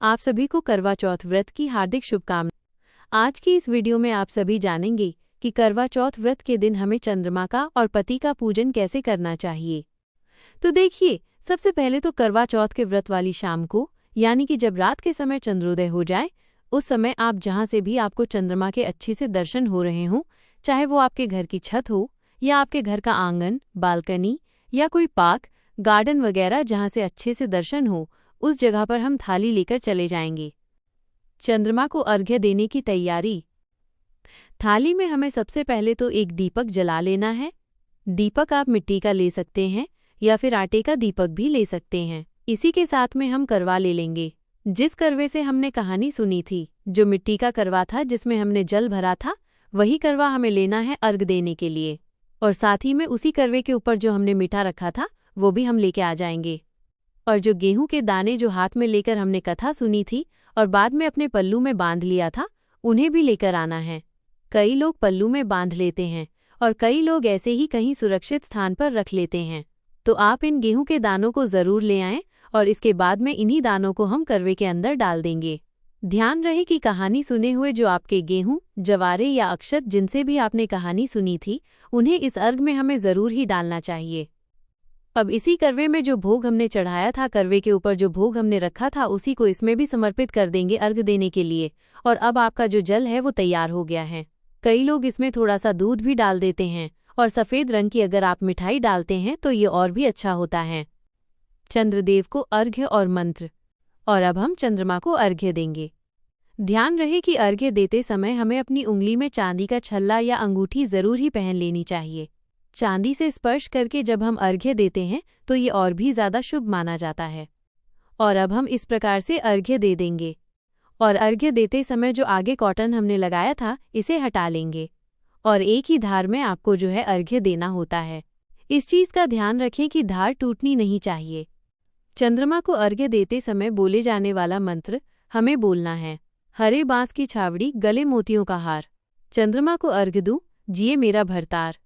आप सभी को करवा चौथ व्रत की हार्दिक शुभकामनाएं। आज की इस वीडियो में आप सभी जानेंगे कि करवा चौथ व्रत के दिन हमें चंद्रमा का और पति का पूजन कैसे करना चाहिए। तो देखिए, सबसे पहले तो करवा चौथ के व्रत वाली शाम को, यानी कि जब रात के समय चंद्रोदय हो जाए, उस समय आप जहां से भी आपको चंद्रमा के अच्छे से दर्शन हो रहे हों, चाहे वो आपके घर की छत हो या आपके घर का आंगन, बालकनी या कोई पार्क, गार्डन वगैरह, जहां से अच्छे से दर्शन हो, उस जगह पर हम थाली लेकर चले जाएंगे। चंद्रमा को अर्घ्य देने की तैयारी। थाली में हमें सबसे पहले तो एक दीपक जला लेना है। दीपक आप मिट्टी का ले सकते हैं या फिर आटे का दीपक भी ले सकते हैं। इसी के साथ में हम करवा ले लेंगे। जिस करवे से हमने कहानी सुनी थी, जो मिट्टी का करवा था जिसमें हमने जल भरा था, वही करवा हमें लेना है अर्घ देने के लिए। और साथ ही में उसी करवे के ऊपर जो हमने मीठा रखा था वो भी हम लेके आ जाएंगे। और जो गेहूं के दाने जो हाथ में लेकर हमने कथा सुनी थी और बाद में अपने पल्लू में बांध लिया था, उन्हें भी लेकर आना है। कई लोग पल्लू में बांध लेते हैं और कई लोग ऐसे ही कहीं सुरक्षित स्थान पर रख लेते हैं। तो आप इन गेहूं के दानों को जरूर ले आएं और इसके बाद में इन्हीं दानों को हम करवे के अंदर डाल देंगे। ध्यान रहे कि कहानी सुने हुए जो आपके गेहूं, जवारे या अक्षत जिनसे भी आपने कहानी सुनी थी, उन्हें इस अर्घ में हमें जरूर ही डालना चाहिए। अब इसी करवे में जो भोग हमने चढ़ाया था, करवे के ऊपर जो भोग हमने रखा था, उसी को इसमें भी समर्पित कर देंगे अर्घ देने के लिए। और अब आपका जो जल है वो तैयार हो गया है। कई लोग इसमें थोड़ा सा दूध भी डाल देते हैं और सफ़ेद रंग की अगर आप मिठाई डालते हैं तो ये और भी अच्छा होता है। चंद्रदेव को अर्घ्य और मंत्र। और अब हम चंद्रमा को अर्घ्य देंगे। ध्यान रहे कि अर्घ्य देते समय हमें अपनी उंगली में चांदी का छल्ला या अंगूठी जरूर ही पहन लेनी चाहिए। चांदी से स्पर्श करके जब हम अर्घ्य देते हैं तो ये और भी ज़्यादा शुभ माना जाता है। और अब हम इस प्रकार से अर्घ्य दे देंगे। और अर्घ्य देते समय जो आगे कॉटन हमने लगाया था, इसे हटा लेंगे और एक ही धार में आपको जो है अर्घ्य देना होता है। इस चीज़ का ध्यान रखें कि धार टूटनी नहीं चाहिए। चंद्रमा को अर्घ्य देते समय बोले जाने वाला मंत्र हमें बोलना है। हरे बांस की छावड़ी, गले मोतियों का हार। चंद्रमा को अर्घ्य दूं, जिए मेरा भरतार।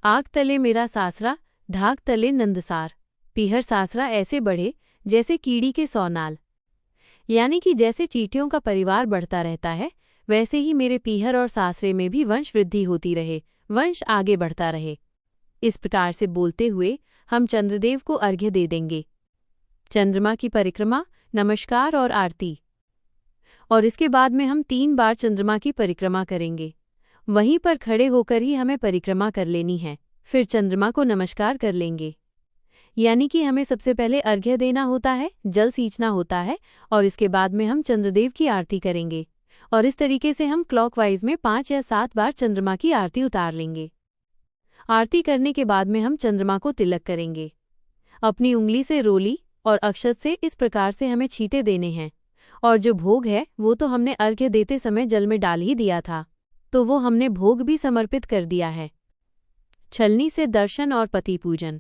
आग तले मेरा सासरा, ढाक तले नंदसार। पीहर सासरा ऐसे बढ़े जैसे कीड़ी के 100 नाल। यानी कि जैसे चींटियों का परिवार बढ़ता रहता है, वैसे ही मेरे पीहर और सासरे में भी वंश वृद्धि होती रहे, वंश आगे बढ़ता रहे। इस प्रकार से बोलते हुए हम चंद्रदेव को अर्घ्य दे देंगे। चंद्रमा की परिक्रमा, नमस्कार और आरती। और इसके बाद में हम 3 बार चंद्रमा की परिक्रमा करेंगे। वहीं पर खड़े होकर ही हमें परिक्रमा कर लेनी है। फिर चंद्रमा को नमस्कार कर लेंगे। यानी कि हमें सबसे पहले अर्घ्य देना होता है, जल सींचना होता है और इसके बाद में हम चंद्रदेव की आरती करेंगे। और इस तरीके से हम क्लॉकवाइज में 5 या 7 बार चंद्रमा की आरती उतार लेंगे। आरती करने के बाद में हम चंद्रमा को तिलक करेंगे। अपनी उंगली से रोली और अक्षत से इस प्रकार से हमें छींटे देने हैं। और जो भोग है वो तो हमने अर्घ्य देते समय जल में डाल ही दिया था, तो वो हमने भोग भी समर्पित कर दिया है। छलनी से दर्शन और पति पूजन।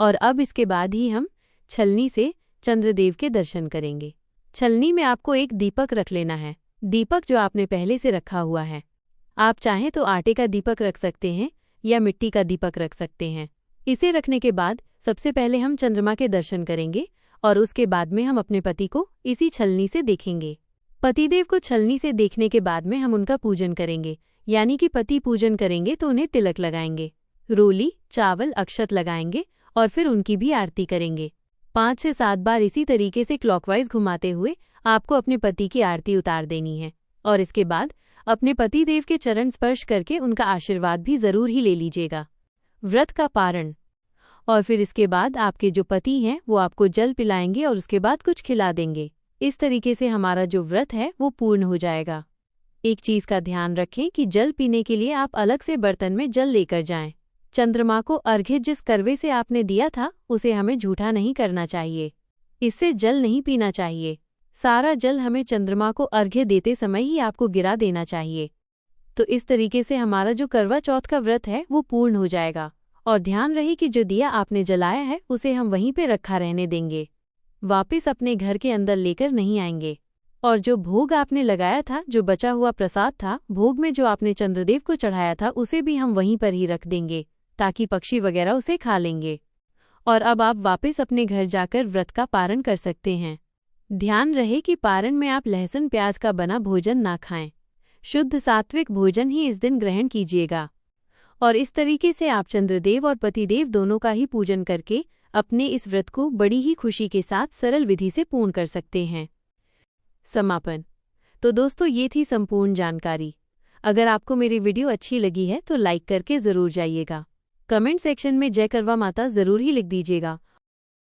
और अब इसके बाद ही हम छलनी से चंद्रदेव के दर्शन करेंगे। छलनी में आपको एक दीपक रख लेना है। दीपक जो आपने पहले से रखा हुआ है, आप चाहें तो आटे का दीपक रख सकते हैं या मिट्टी का दीपक रख सकते हैं। इसे रखने के बाद सबसे पहले हम चंद्रमा के दर्शन करेंगे और उसके बाद में हम अपने पति को इसी छलनी से देखेंगे। पतिदेव को छलनी से देखने के बाद में हम उनका पूजन करेंगे। यानी कि पति पूजन करेंगे तो उन्हें तिलक लगाएंगे, रोली, चावल, अक्षत लगाएंगे और फिर उनकी भी आरती करेंगे। 5 से 7 बार इसी तरीके से क्लॉकवाइज घुमाते हुए आपको अपने पति की आरती उतार देनी है। और इसके बाद अपने पतिदेव के चरण स्पर्श करके उनका आशीर्वाद भी जरूर ही ले लीजिएगा। व्रत का पारण। और फिर इसके बाद आपके जो पति हैं वो आपको जल पिलाएंगे और उसके बाद कुछ खिला देंगे। इस तरीके से हमारा जो व्रत है वो पूर्ण हो जाएगा। एक चीज़ का ध्यान रखें कि जल पीने के लिए आप अलग से बर्तन में जल लेकर जाएं। चंद्रमा को अर्घ्य जिस करवे से आपने दिया था उसे हमें झूठा नहीं करना चाहिए। इससे जल नहीं पीना चाहिए। सारा जल हमें चंद्रमा को अर्घ्य देते समय ही आपको गिरा देना चाहिए। तो इस तरीके से हमारा जो करवा चौथ का व्रत है वो पूर्ण हो जाएगा। और ध्यान रहे कि जो दिया आपने जलाया है उसे हम वहीं पे रखा रहने देंगे, वापस अपने घर के अंदर लेकर नहीं आएंगे। और जो भोग आपने लगाया था, जो बचा हुआ प्रसाद था, भोग में जो आपने चंद्रदेव को चढ़ाया था, उसे भी हम वहीं पर ही रख देंगे ताकि पक्षी वगैरह उसे खा लेंगे। और अब आप वापस अपने घर जाकर व्रत का पारण कर सकते हैं। ध्यान रहे कि पारण में आप लहसुन प्याज का बना भोजन ना खाएं। शुद्ध सात्विक भोजन ही इस दिन ग्रहण कीजिएगा। और इस तरीके से आप चंद्रदेव और पतिदेव दोनों का ही पूजन करके अपने इस व्रत को बड़ी ही खुशी के साथ सरल विधि से पूर्ण कर सकते हैं। समापन। तो दोस्तों, ये थी संपूर्ण जानकारी। अगर आपको मेरी वीडियो अच्छी लगी है तो लाइक करके ज़रूर जाइएगा। कमेंट सेक्शन में जय करवा माता ज़रूर ही लिख दीजिएगा